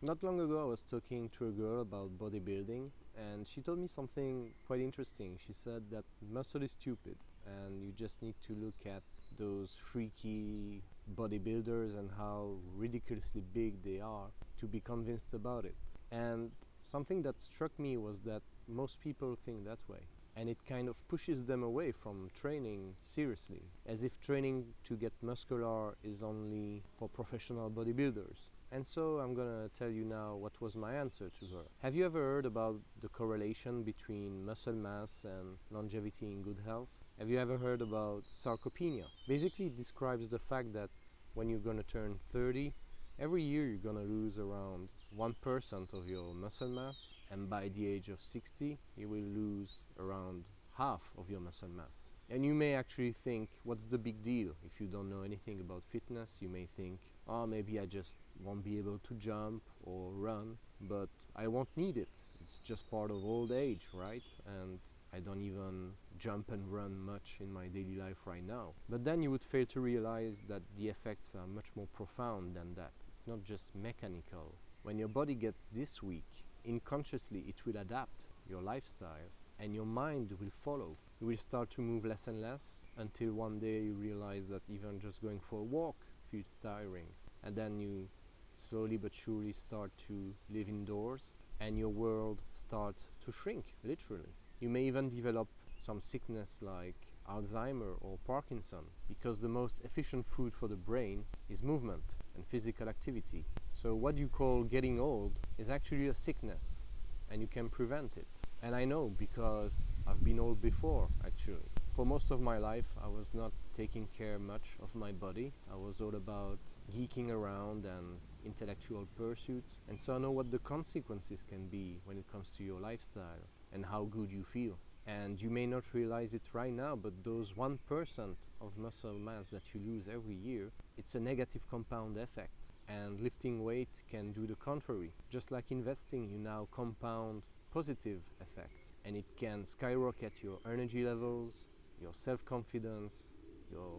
Not long ago I was talking to a girl about bodybuilding and she told me something quite interesting. She said that muscle is stupid and you just need to look at those freaky bodybuilders and how ridiculously big they are to be convinced about it. And something that struck me was that most people think that way. And it kind of pushes them away from training seriously, as if training to get muscular is only for professional bodybuilders. And so I'm gonna tell you now what was my answer to her. Have you ever heard about the correlation between muscle mass and longevity in good health? Have you ever heard about sarcopenia? Basically, it describes the fact that when you're gonna turn 30, every year you're gonna lose around 1% of your muscle mass, and by the age of 60 you will lose around half of your muscle mass. And you may actually think, what's the big deal? If you don't know anything about fitness, you may think, oh, maybe I just won't be able to jump or run, but I won't need it. It's just part of old age, right? And I don't even jump and run much in my daily life right now. But then you would fail to realize that the effects are much more profound than that. It's not just mechanical. When your body gets this weak, unconsciously it will adapt your lifestyle and your mind will follow. You will start to move less and less until one day you realize that even just going for a walk feels tiring. And then you slowly but surely start to live indoors and your world starts to shrink, literally. You may even develop some sickness like Alzheimer or Parkinson, because the most efficient food for the brain is movement and physical activity. So what you call getting old is actually a sickness, and you can prevent it. And I know because I've been old before, actually. For most of my life, I was not taking care much of my body. I was all about geeking around and intellectual pursuits. And so I know what the consequences can be when it comes to your lifestyle and how good you feel. And you may not realize it right now, but those 1% of muscle mass that you lose every year, it's a negative compound effect. And lifting weight can do the contrary. Just like investing, you now compound positive effects, and it can skyrocket your energy levels, your self-confidence, your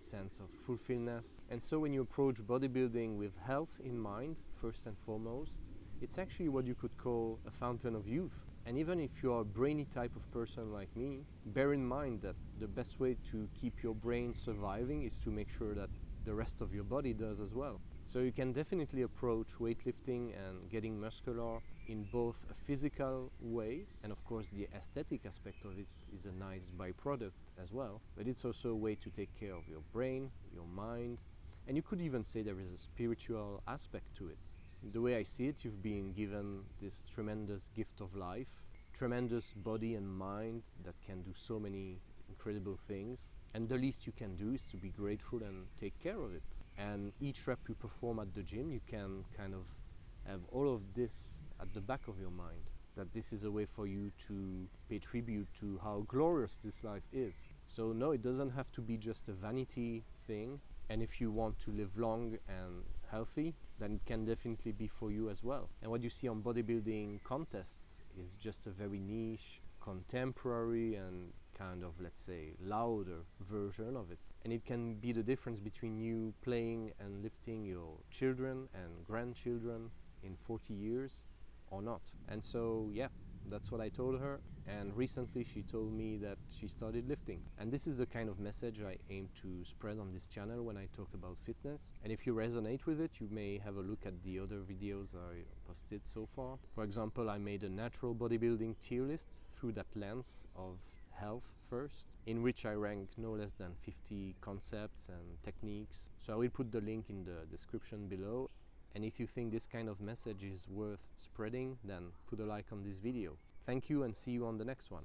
sense of fulfillment. And so when you approach bodybuilding with health in mind, first and foremost, it's actually what you could call a fountain of youth. And even if you are a brainy type of person like me, bear in mind that the best way to keep your brain surviving is to make sure that the rest of your body does as well. So you can definitely approach weightlifting and getting muscular in both a physical way, and of course the aesthetic aspect of it is a nice byproduct as well, but it's also a way to take care of your brain, your mind, and you could even say there is a spiritual aspect to it. The way I see it, you've been given this tremendous gift of life, tremendous body and mind that can do so many incredible things, and the least you can do is to be grateful and take care of it. And each rep you perform at the gym, you can kind of have all of this at the back of your mind, that this is a way for you to pay tribute to how glorious this life is. So no, it doesn't have to be just a vanity thing, and if you want to live long and healthy, then it can definitely be for you as well. And what you see on bodybuilding contests is just a very niche, contemporary and kind of, let's say, louder version of it. And it can be the difference between you playing and lifting your children and grandchildren in 40 years or not. And so yeah, that's what I told her, and recently she told me that she started lifting. And this is the kind of message I aim to spread on this channel when I talk about fitness. And if you resonate with it, you may have a look at the other videos I posted so far. For example, I made a natural bodybuilding tier list through that lens of health first, in which I rank no less than 50 concepts and techniques. So I will put the link in the description below. And if you think this kind of message is worth spreading, then put a like on this video. Thank you and see you on the next one.